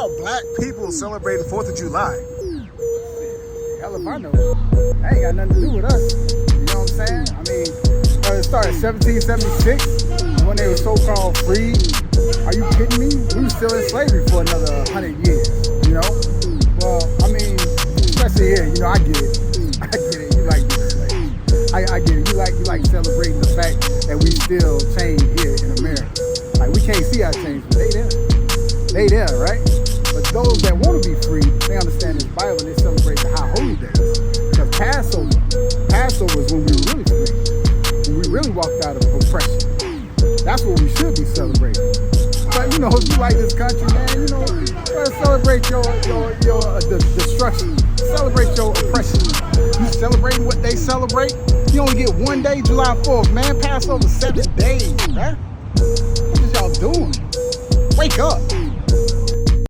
about black people celebrating 4th of July? Hell if I know. That ain't got nothing to do with us. You know what I'm saying? I mean, it started in 1776 when they were so-called free. Are you kidding me? We were still in slavery for another 100 years, you know? Well, I mean, especially here, you know, I get it. I get it. You like being slave. I get it. You like celebrating the fact that we still change here in America. Like, we can't see our change, but they there. They there, right? But those that want to be free, they understand this Bible and they celebrate the high holy days. Because Passover is when we were really free. When we really walked out of oppression. That's what we should be celebrating. But you know, if you like this country, man, you know, celebrate your destruction. Celebrate your oppression. You celebrating what they celebrate. You only get one day, July 4th, man. Passover 7 days, man. What is y'all doing? Wake up.